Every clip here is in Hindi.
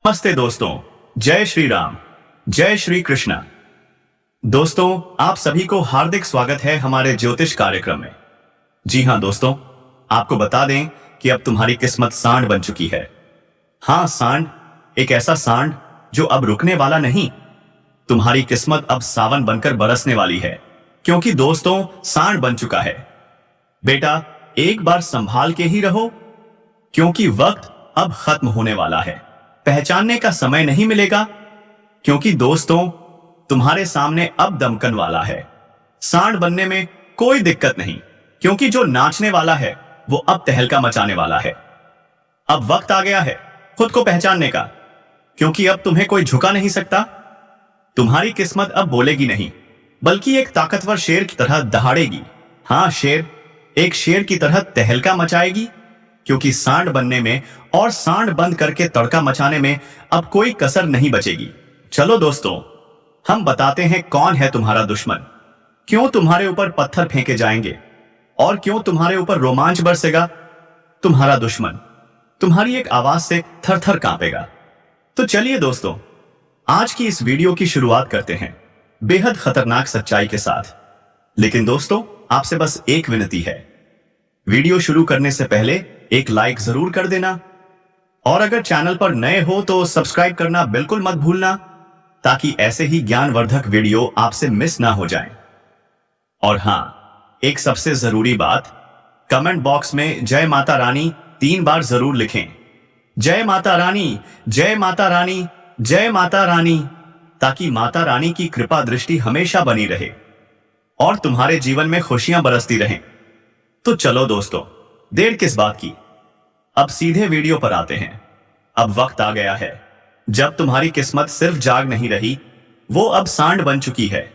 नमस्ते दोस्तों। जय श्री राम, जय श्री कृष्णा। दोस्तों, आप सभी को हार्दिक स्वागत है हमारे ज्योतिष कार्यक्रम में। जी हां दोस्तों, आपको बता दें कि अब तुम्हारी किस्मत सांड बन चुकी है। हाँ, सांड, एक ऐसा सांड जो अब रुकने वाला नहीं। तुम्हारी किस्मत अब सावन बनकर बरसने वाली है, क्योंकि दोस्तों सांड बन चुका है। बेटा, एक बार संभाल के ही रहो, क्योंकि वक्त अब खत्म होने वाला है। पहचानने का समय नहीं मिलेगा, क्योंकि दोस्तों तुम्हारे सामने अब दमकन वाला है। सांड बनने में कोई दिक्कत नहीं, क्योंकि जो नाचने वाला है वो अब तहलका मचाने वाला है। अब वक्त आ गया है खुद को पहचानने का, क्योंकि अब तुम्हें कोई झुका नहीं सकता। तुम्हारी किस्मत अब बोलेगी नहीं, बल्कि एक ताकतवर शेर की तरह दहाड़ेगी। हाँ, शेर एक शेर की तरह तहलका मचाएगी, क्योंकि सांड बनने में और सांड बंद करके तड़का मचाने में अब कोई कसर नहीं बचेगी। चलो दोस्तों, हम बताते हैं कौन है तुम्हारा दुश्मन, क्यों तुम्हारे ऊपर पत्थर फेंके जाएंगे और क्यों तुम्हारे ऊपर रोमांच बरसेगा। तुम्हारा दुश्मन तुम्हारी एक आवाज से थर थर कांपेगा। तो चलिए दोस्तों, आज की इस वीडियो की शुरुआत करते हैं बेहद खतरनाक सच्चाई के साथ। लेकिन दोस्तों, आपसे बस एक विनती है, वीडियो शुरू करने से पहले एक लाइक जरूर कर देना, और अगर चैनल पर नए हो तो सब्सक्राइब करना बिल्कुल मत भूलना, ताकि ऐसे ही ज्ञानवर्धक वीडियो आपसे मिस ना हो जाएं। और हां, एक सबसे जरूरी बात, कमेंट बॉक्स में जय माता रानी 3 बार जरूर लिखें। जय माता रानी, जय माता रानी, जय माता रानी, ताकि माता रानी की कृपा दृष्टि हमेशा बनी रहे और तुम्हारे जीवन में खुशियां बरसती रहें। तो चलो दोस्तों, देर किस बात की, अब सीधे वीडियो पर आते हैं। अब वक्त आ गया है जब तुम्हारी किस्मत सिर्फ जाग नहीं रही, वो अब सांड बन चुकी है।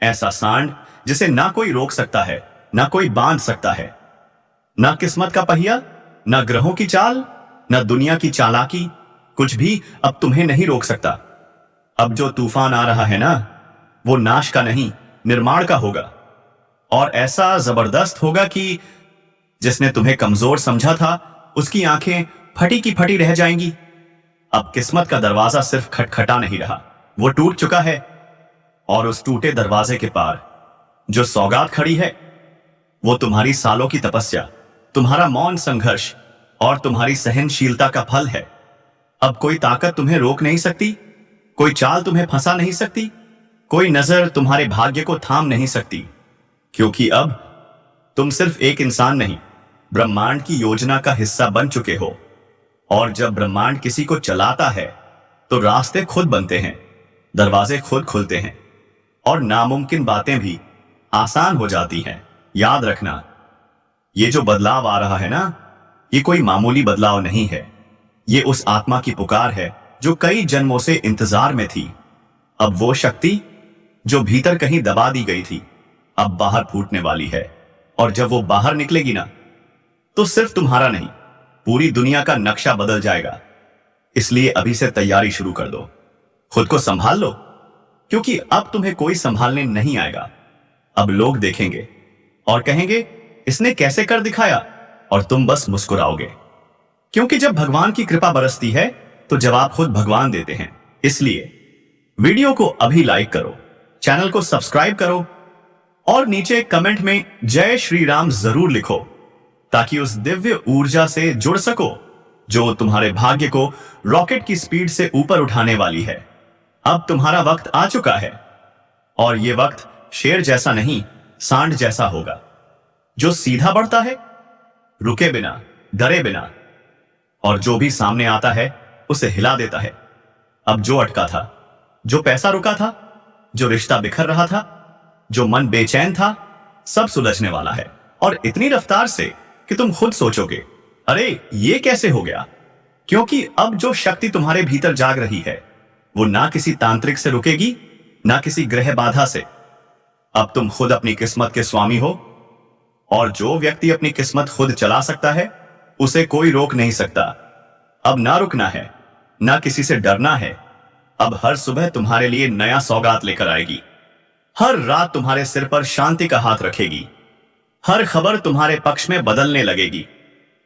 ऐसा सांड जिसे ना कोई रोक सकता है, ना कोई बांध सकता है। ना किस्मत का पहिया, ना ग्रहों की चाल, ना दुनिया की चालाकी, कुछ भी अब तुम्हें नहीं रोक सकता। अब जो तूफान आ रहा है ना, वो नाश का नहीं, निर्माण का होगा। और ऐसा जबरदस्त होगा कि जिसने तुम्हें कमजोर समझा था, उसकी आंखें फटी की फटी रह जाएंगी। अब किस्मत का दरवाजा सिर्फ खटखटा नहीं रहा, वो टूट चुका है। और उस टूटे दरवाजे के पार जो सौगात खड़ी है, वो तुम्हारी सालों की तपस्या, तुम्हारा मौन संघर्ष और तुम्हारी सहनशीलता का फल है। अब कोई ताकत तुम्हें रोक नहीं सकती, कोई चाल तुम्हें फंसा नहीं सकती, कोई नजर तुम्हारे भाग्य को थाम नहीं सकती, क्योंकि अब तुम सिर्फ एक इंसान नहीं, ब्रह्मांड की योजना का हिस्सा बन चुके हो। और जब ब्रह्मांड किसी को चलाता है तो रास्ते खुद बनते हैं, दरवाजे खुद खुलते हैं और नामुमकिन बातें भी आसान हो जाती हैं। याद रखना, ये जो बदलाव आ रहा है ना, ये कोई मामूली बदलाव नहीं है। ये उस आत्मा की पुकार है जो कई जन्मों से इंतजार में थी। अब वो शक्ति जो भीतर कहीं दबा दी गई थी, अब बाहर फूटने वाली है। और जब वो बाहर निकलेगी ना, तो सिर्फ तुम्हारा नहीं, पूरी दुनिया का नक्शा बदल जाएगा। इसलिए अभी से तैयारी शुरू कर दो, खुद को संभाल लो, क्योंकि अब तुम्हें कोई संभालने नहीं आएगा। अब लोग देखेंगे और कहेंगे, इसने कैसे कर दिखाया, और तुम बस मुस्कुराओगे, क्योंकि जब भगवान की कृपा बरसती है तो जवाब खुद भगवान देते हैं। इसलिए वीडियो को अभी लाइक करो, चैनल को सब्सक्राइब करो और नीचे कमेंट में जय श्री राम जरूर लिखो, ताकि उस दिव्य ऊर्जा से जुड़ सको जो तुम्हारे भाग्य को रॉकेट की स्पीड से ऊपर उठाने वाली है। अब तुम्हारा वक्त आ चुका है, और यह वक्त शेर जैसा नहीं, सांड जैसा होगा, जो सीधा बढ़ता है, रुके बिना, डरे बिना, और जो भी सामने आता है उसे हिला देता है। अब जो अटका था, जो पैसा रुका था, जो रिश्ता बिखर रहा था, जो मन बेचैन था, सब सुलझने वाला है। और इतनी रफ्तार से कि तुम खुद सोचोगे, अरे ये कैसे हो गया। क्योंकि अब जो शक्ति तुम्हारे भीतर जाग रही है, वो ना किसी तांत्रिक से रुकेगी, ना किसी ग्रह बाधा से। अब तुम खुद अपनी किस्मत के स्वामी हो, और जो व्यक्ति अपनी किस्मत खुद चला सकता है, उसे कोई रोक नहीं सकता। अब ना रुकना है, ना किसी से डरना है। अब हर सुबह तुम्हारे लिए नया सौगात लेकर आएगी, हर रात तुम्हारे सिर पर शांति का हाथ रखेगी, हर खबर तुम्हारे पक्ष में बदलने लगेगी।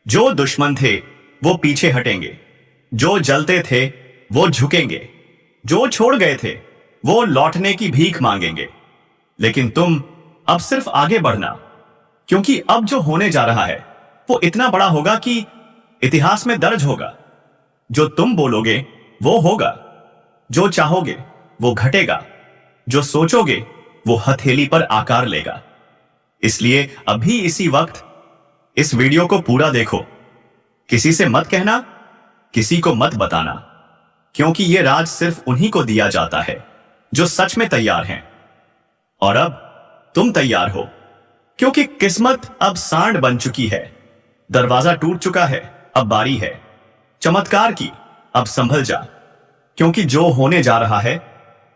जो दुश्मन थे वो पीछे हटेंगे, जो जलते थे वो झुकेंगे, जो छोड़ गए थे वो लौटने की भीख मांगेंगे। लेकिन तुम अब सिर्फ आगे बढ़ना, क्योंकि अब जो होने जा रहा है वो इतना बड़ा होगा कि इतिहास में दर्ज होगा। जो तुम बोलोगे वो होगा, जो चाहोगे वो घटेगा, जो सोचोगे वो हथेली पर आकार लेगा। इसलिए अभी इसी वक्त इस वीडियो को पूरा देखो। किसी से मत कहना, किसी को मत बताना, क्योंकि यह राज सिर्फ उन्हीं को दिया जाता है जो सच में तैयार हैं। और अब तुम तैयार हो, क्योंकि किस्मत अब सांड बन चुकी है। दरवाजा टूट चुका है, अब बारी है चमत्कार की। अब संभल जा, क्योंकि जो होने जा रहा है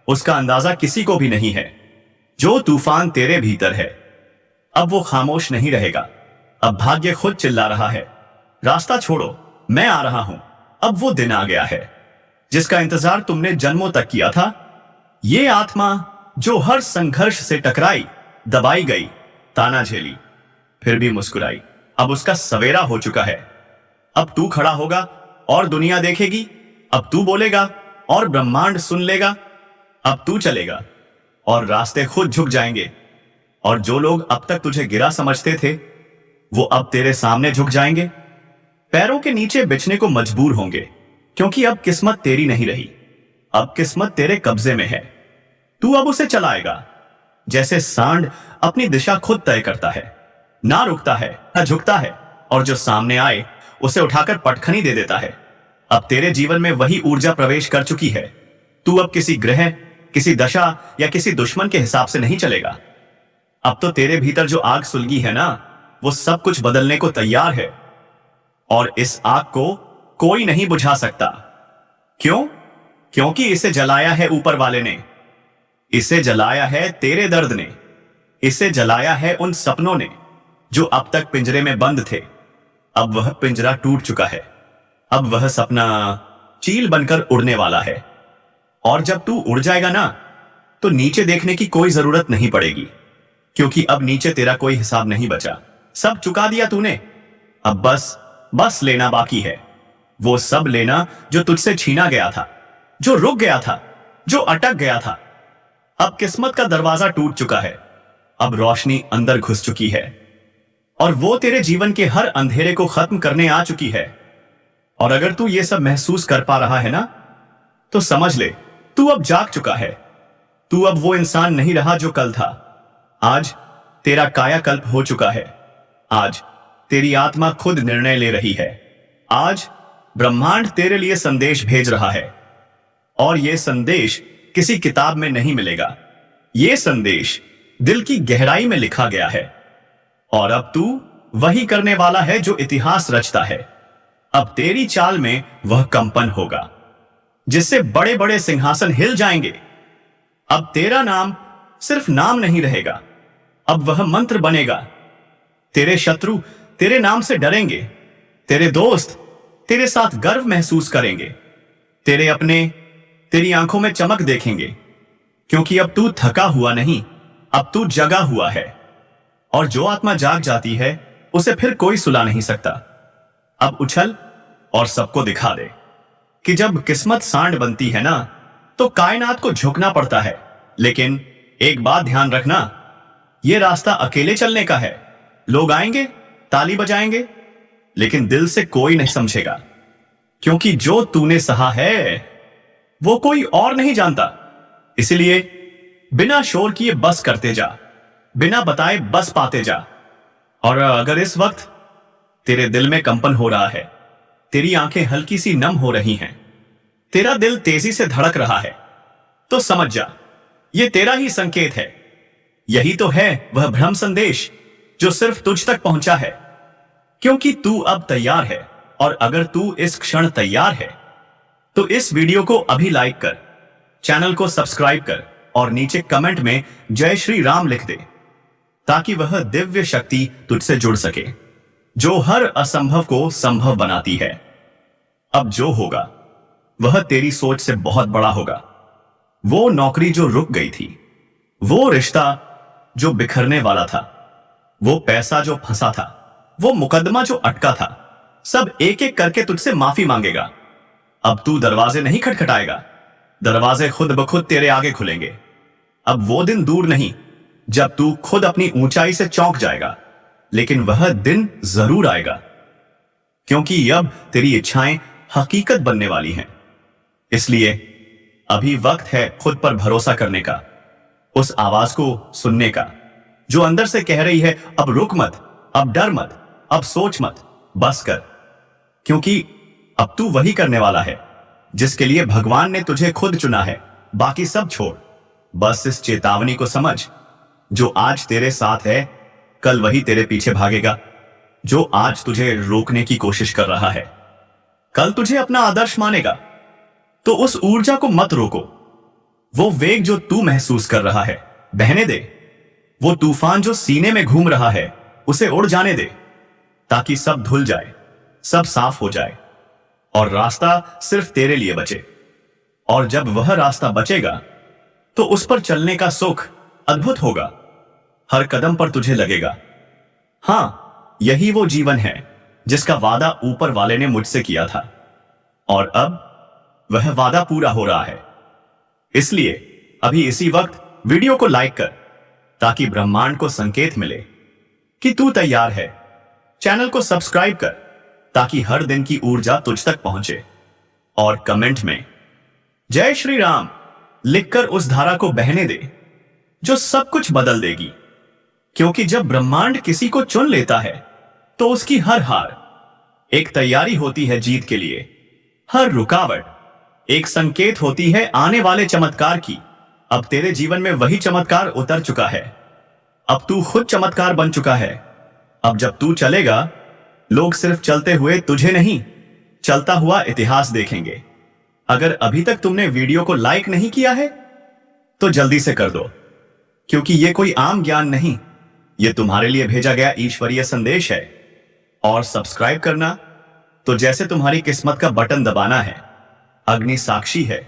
उसका अंदाजा किसी को भी नहीं है। जो तूफान तेरे भीतर है अब वो खामोश नहीं रहेगा। अब भाग्य खुद चिल्ला रहा है, रास्ता छोड़ो, मैं आ रहा हूं। अब वो दिन आ गया है जिसका इंतजार तुमने जन्मों तक किया था। ये आत्मा जो हर संघर्ष से टकराई, दबाई गई, ताना झेली, फिर भी मुस्कुराई, अब उसका सवेरा हो चुका है। अब तू खड़ा होगा और दुनिया देखेगी। अब तू बोलेगा और ब्रह्मांड सुन लेगा। अब तू चलेगा और रास्ते खुद झुक जाएंगे। और जो लोग अब तक तुझे गिरा समझते थे वो अब तेरे सामने झुक जाएंगे, पैरों के नीचे बिछने को मजबूर होंगे, क्योंकि अब किस्मत तेरी नहीं रही। अब किस्मत तेरे कब्जे में है। तू अब उसे चलाएगा, जैसे सांड अपनी दिशा खुद तय करता है, ना रुकता है ना झुकता है, और जो सामने आए उसे उठाकर पटखनी दे देता है। अब तेरे जीवन में वही ऊर्जा प्रवेश कर चुकी है। तू अब किसी ग्रह, किसी दशा या किसी दुश्मन के हिसाब से नहीं चलेगा। अब तो तेरे भीतर जो आग सुलगी है ना, वो सब कुछ बदलने को तैयार है। और इस आग को कोई नहीं बुझा सकता। क्यों? क्योंकि इसे जलाया है ऊपर वाले ने। इसे जलाया है तेरे दर्द ने। इसे जलाया है उन सपनों ने जो अब तक पिंजरे में बंद थे। अब वह पिंजरा टूट चुका है। अब वह सपना चील बनकर उड़ने वाला है। और जब तू उड़ जाएगा ना, तो नीचे देखने की कोई जरूरत नहीं पड़ेगी, क्योंकि अब नीचे तेरा कोई हिसाब नहीं बचा। सब चुका दिया तूने। अब बस लेना बाकी है। वो सब लेना जो तुझसे छीना गया था, जो रुक गया था, जो अटक गया था। अब किस्मत का दरवाजा टूट चुका है। अब रोशनी अंदर घुस चुकी है और वो तेरे जीवन के हर अंधेरे को खत्म करने आ चुकी है। और अगर तू ये सब महसूस कर पा रहा है ना, तो समझ ले तू अब जाग चुका है। तू अब वो इंसान नहीं रहा जो कल था। आज तेरा कायाकल्प हो चुका है। आज तेरी आत्मा खुद निर्णय ले रही है। आज ब्रह्मांड तेरे लिए संदेश भेज रहा है। और यह संदेश किसी किताब में नहीं मिलेगा। यह संदेश दिल की गहराई में लिखा गया है। और अब तू वही करने वाला है जो इतिहास रचता है। अब तेरी चाल में वह कंपन होगा जिससे बड़े बड़े सिंहासन हिल जाएंगे। अब तेरा नाम सिर्फ नाम नहीं रहेगा, अब वह मंत्र बनेगा। तेरे शत्रु तेरे नाम से डरेंगे। तेरे दोस्त तेरे साथ गर्व महसूस करेंगे। तेरे अपने तेरी आंखों में चमक देखेंगे, क्योंकि अब तू थका हुआ नहीं, अब तू जगा हुआ है। और जो आत्मा जाग जाती है उसे फिर कोई सुला नहीं सकता। अब उछल और सबको दिखा दे कि जब किस्मत सांड बनती है ना, तो कायनात को झुकना पड़ता है। लेकिन एक बात ध्यान रखना, यह रास्ता अकेले चलने का है। लोग आएंगे, ताली बजाएंगे, लेकिन दिल से कोई नहीं समझेगा, क्योंकि जो तूने सहा है वो कोई और नहीं जानता। इसलिए बिना शोर किए बस करते जा, बिना बताए बस पाते जा। और अगर इस वक्त तेरे दिल में कंपन हो रहा है, तेरी आंखें हल्की सी नम हो रही हैं, तेरा दिल तेजी से धड़क रहा है, तो समझ जा ये तेरा ही संकेत है। यही तो है वह ब्रह्म संदेश जो सिर्फ तुझ तक पहुंचा है, क्योंकि तू अब तैयार है। और अगर तू इस क्षण तैयार है तो इस वीडियो को अभी लाइक कर, चैनल को सब्सक्राइब कर और नीचे कमेंट में जय श्री राम लिख दे, ताकि वह दिव्य शक्ति तुझसे जुड़ सके जो हर असंभव को संभव बनाती है। अब जो होगा वह तेरी सोच से बहुत बड़ा होगा। वो नौकरी जो रुक गई थी, वो रिश्ता जो बिखरने वाला था, वो पैसा जो फंसा था, वो मुकदमा जो अटका था, सब एक एक करके तुझसे माफी मांगेगा। अब तू दरवाजे नहीं खटखटाएगा, दरवाजे खुद ब खुद तेरे आगे खुलेंगे। अब वो दिन दूर नहीं जब तू खुद अपनी ऊंचाई से चौंक जाएगा, लेकिन वह दिन जरूर आएगा, क्योंकि अब तेरी इच्छाएं हकीकत बनने वाली हैं। इसलिए अभी वक्त है खुद पर भरोसा करने का, उस आवाज को सुनने का जो अंदर से कह रही है, अब रुक मत, अब डर मत, अब सोच मत, बस कर। क्योंकि अब तू वही करने वाला है जिसके लिए भगवान ने तुझे खुद चुना है। बाकी सब छोड़, बस इस चेतावनी को समझ, जो आज तेरे साथ है कल वही तेरे पीछे भागेगा। जो आज तुझे रोकने की कोशिश कर रहा है कल तुझे अपना आदर्श मानेगा। तो उस ऊर्जा को मत रोको। वो वेग जो तू महसूस कर रहा है बहने दे। वो तूफान जो सीने में घूम रहा है उसे उड़ जाने दे, ताकि सब धुल जाए, सब साफ हो जाए और रास्ता सिर्फ तेरे लिए बचे। और जब वह रास्ता बचेगा तो उस पर चलने का सुख अद्भुत होगा। हर कदम पर तुझे लगेगा, हां, यही वो जीवन है जिसका वादा ऊपर वाले ने मुझसे किया था, और अब वह वादा पूरा हो रहा है। इसलिए अभी इसी वक्त वीडियो को लाइक कर, ताकि ब्रह्मांड को संकेत मिले कि तू तैयार है। चैनल को सब्सक्राइब कर, ताकि हर दिन की ऊर्जा तुझ तक पहुंचे। और कमेंट में जय श्री राम लिखकर उस धारा को बहने दे जो सब कुछ बदल देगी। क्योंकि जब ब्रह्मांड किसी को चुन लेता है तो उसकी हर हार एक तैयारी होती है जीत के लिए। हर रुकावट एक संकेत होती है आने वाले चमत्कार की। अब तेरे जीवन में वही चमत्कार उतर चुका है। अब तू खुद चमत्कार बन चुका है। अब जब तू चलेगा, लोग सिर्फ चलते हुए तुझे नहीं, चलता हुआ इतिहास देखेंगे। अगर अभी तक तुमने वीडियो को लाइक नहीं किया है तो जल्दी से कर दो, क्योंकि यह कोई आम ज्ञान नहीं, यह तुम्हारे लिए भेजा गया ईश्वरीय संदेश है। और सब्सक्राइब करना तो जैसे तुम्हारी किस्मत का बटन दबाना है। अग्नि साक्षी है,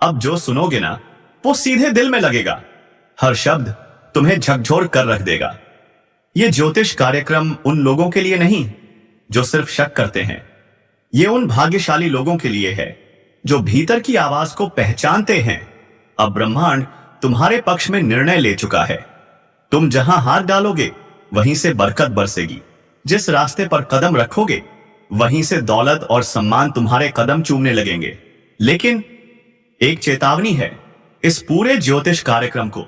अब जो सुनोगे ना वो सीधे दिल में लगेगा। हर शब्द तुम्हें झकझोर कर रख देगा। यह ज्योतिष कार्यक्रम उन लोगों के लिए नहीं जो सिर्फ शक करते हैं। यह उन भाग्यशाली लोगों के लिए है जो भीतर की आवाज को पहचानते हैं। अब ब्रह्मांड तुम्हारे पक्ष में निर्णय ले चुका है। तुम जहां हाथ डालोगे वहीं से बरकत बरसेगी। जिस रास्ते पर कदम रखोगे वहीं से दौलत और सम्मान तुम्हारे कदम चूमने लगेंगे। लेकिन एक चेतावनी है, इस पूरे ज्योतिष कार्यक्रम को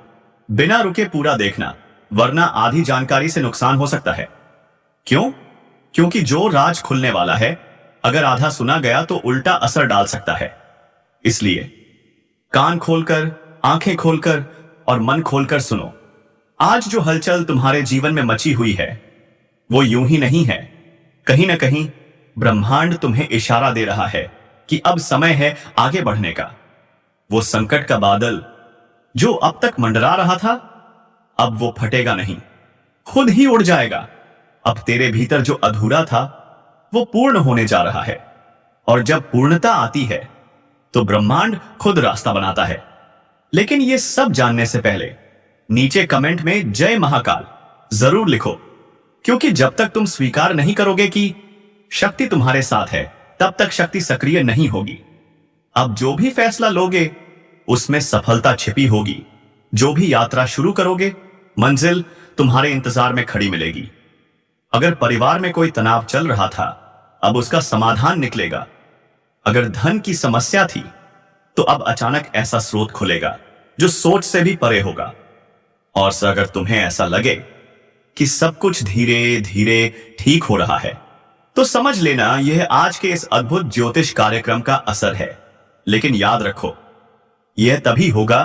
बिना रुके पूरा देखना, वरना आधी जानकारी से नुकसान हो सकता है। क्यों? क्योंकि जो राज खुलने वाला है, अगर आधा सुना गया तो उल्टा असर डाल सकता है। इसलिए कान खोलकर, आंखें खोलकर और मन खोलकर सुनो। आज जो हलचल तुम्हारे जीवन में मची हुई है वो यूं ही नहीं है। कहीं ना कहीं ब्रह्मांड तुम्हें इशारा दे रहा है कि अब समय है आगे बढ़ने का। वो संकट का बादल जो अब तक मंडरा रहा था, अब वो फटेगा नहीं, खुद ही उड़ जाएगा। अब तेरे भीतर जो अधूरा था वो पूर्ण होने जा रहा है। और जब पूर्णता आती है तो ब्रह्मांड खुद रास्ता बनाता है। लेकिन ये सब जानने से पहले नीचे कमेंट में जय महाकाल जरूर लिखो, क्योंकि जब तक तुम स्वीकार नहीं करोगे कि शक्ति तुम्हारे साथ है, तब तक शक्ति सक्रिय नहीं होगी। अब जो भी फैसला लोगे उसमें सफलता छिपी होगी। जो भी यात्रा शुरू करोगे, मंजिल तुम्हारे इंतजार में खड़ी मिलेगी। अगर परिवार में कोई तनाव चल रहा था, अब उसका समाधान निकलेगा। अगर धन की समस्या थी तो अब अचानक ऐसा स्रोत खुलेगा जो सोच से भी परे होगा। और अगर तुम्हें ऐसा लगे कि सब कुछ धीरे धीरे ठीक हो रहा है, तो समझ लेना यह आज के इस अद्भुत ज्योतिष कार्यक्रम का असर है। लेकिन याद रखो, यह तभी होगा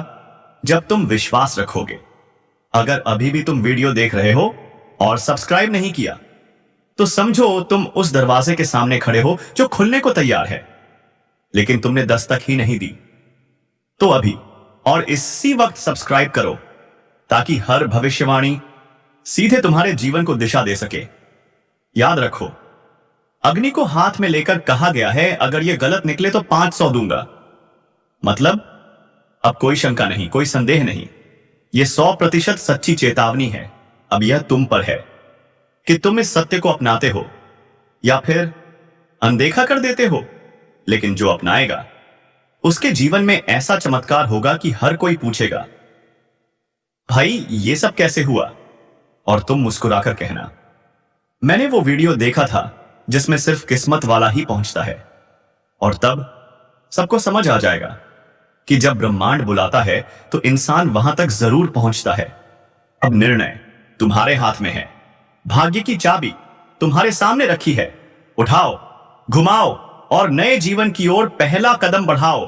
जब तुम विश्वास रखोगे। अगर अभी भी तुम वीडियो देख रहे हो और सब्सक्राइब नहीं किया, तो समझो तुम उस दरवाजे के सामने खड़े हो जो खुलने को तैयार है, लेकिन तुमने दस्तक ही नहीं दी। तो अभी और इसी वक्त सब्सक्राइब करो, ताकि हर भविष्यवाणी सीधे तुम्हारे जीवन को दिशा दे सके। याद रखो, अग्नि को हाथ में लेकर कहा गया है, अगर यह गलत निकले तो 500 दूंगा। मतलब अब कोई शंका नहीं, कोई संदेह नहीं, यह 100% सच्ची चेतावनी है। अब यह तुम पर है कि तुम इस सत्य को अपनाते हो या फिर अनदेखा कर देते हो। लेकिन जो अपनाएगा उसके जीवन में ऐसा चमत्कार होगा कि हर कोई पूछेगा, भाई ये सब कैसे हुआ? और तुम मुस्कुराकर कहना, मैंने वो वीडियो देखा था जिसमें सिर्फ किस्मत वाला ही पहुंचता है। और तब सबको समझ आ जाएगा कि जब ब्रह्मांड बुलाता है तो इंसान वहां तक जरूर पहुंचता है। अब निर्णय तुम्हारे हाथ में है। भाग्य की चाबी तुम्हारे सामने रखी है। उठाओ, घुमाओ और नए जीवन की ओर पहला कदम बढ़ाओ।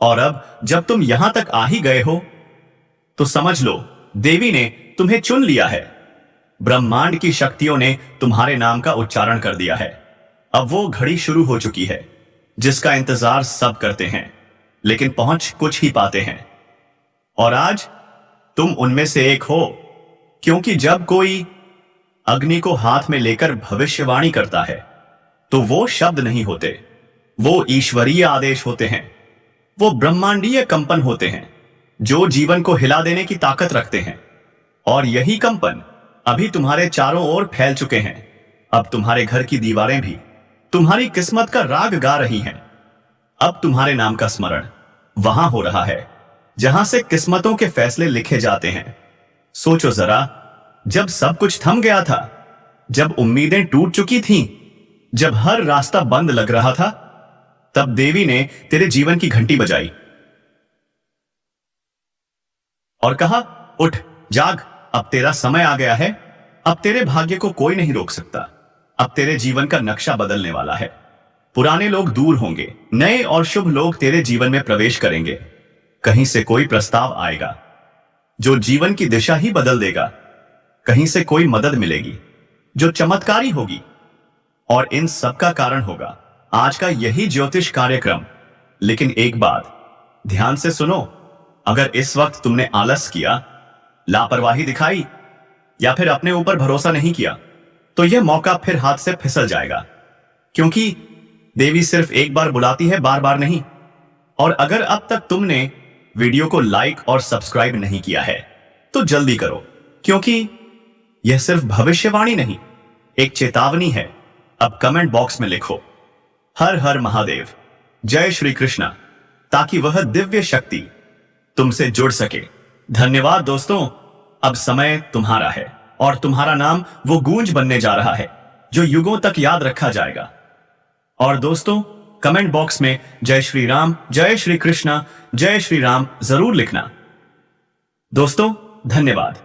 और अब जब तुम यहां तक आ ही गए हो तो समझ लो, देवी ने तुम्हें चुन लिया है। ब्रह्मांड की शक्तियों ने तुम्हारे नाम का उच्चारण कर दिया है। अब वो घड़ी शुरू हो चुकी है जिसका इंतजार सब करते हैं, लेकिन पहुंच कुछ ही पाते हैं। और आज तुम उनमें से एक हो, क्योंकि जब कोई अग्नि को हाथ में लेकर भविष्यवाणी करता है तो वो शब्द नहीं होते, वो ईश्वरीय आदेश होते हैं। वो ब्रह्मांडीय कंपन होते हैं जो जीवन को हिला देने की ताकत रखते हैं। और यही कंपन अभी तुम्हारे चारों ओर फैल चुके हैं। अब तुम्हारे घर की दीवारें भी तुम्हारी किस्मत का राग गा रही हैं। अब तुम्हारे नाम का स्मरण वहां हो रहा है जहां से किस्मतों के फैसले लिखे जाते हैं। सोचो जरा, जब सब कुछ थम गया था, जब उम्मीदें टूट चुकी थीं, जब हर रास्ता बंद लग रहा था, तब देवी ने तेरे जीवन की घंटी बजाई और कहा, उठ, जाग, अब तेरा समय आ गया है। अब तेरे भाग्य को कोई नहीं रोक सकता। अब तेरे जीवन का नक्शा बदलने वाला है। पुराने लोग दूर होंगे, नए और शुभ लोग तेरे जीवन में प्रवेश करेंगे। कहीं से कोई प्रस्ताव आएगा जो जीवन की दिशा ही बदल देगा। कहीं से कोई मदद मिलेगी जो चमत्कारी होगी। और इन सब का कारण होगा आज का यही ज्योतिष कार्यक्रम। लेकिन एक बात ध्यान से सुनो, अगर इस वक्त तुमने आलस किया, लापरवाही दिखाई या फिर अपने ऊपर भरोसा नहीं किया, तो यह मौका फिर हाथ से फिसल जाएगा। क्योंकि देवी सिर्फ एक बार बुलाती है, बार बार नहीं। और अगर अब तक तुमने वीडियो को लाइक और सब्सक्राइब नहीं किया है तो जल्दी करो, क्योंकि यह सिर्फ भविष्यवाणी नहीं, एक चेतावनी है। अब कमेंट बॉक्स में लिखो, हर हर महादेव, जय श्री कृष्णा, ताकि वह दिव्य शक्ति तुमसे जुड़ सके। धन्यवाद दोस्तों। अब समय तुम्हारा है और तुम्हारा नाम वो गूंज बनने जा रहा है जो युगों तक याद रखा जाएगा। और दोस्तों, कमेंट बॉक्स में जय श्री राम, जय श्री कृष्णा, जय श्री राम जरूर लिखना। दोस्तों, धन्यवाद।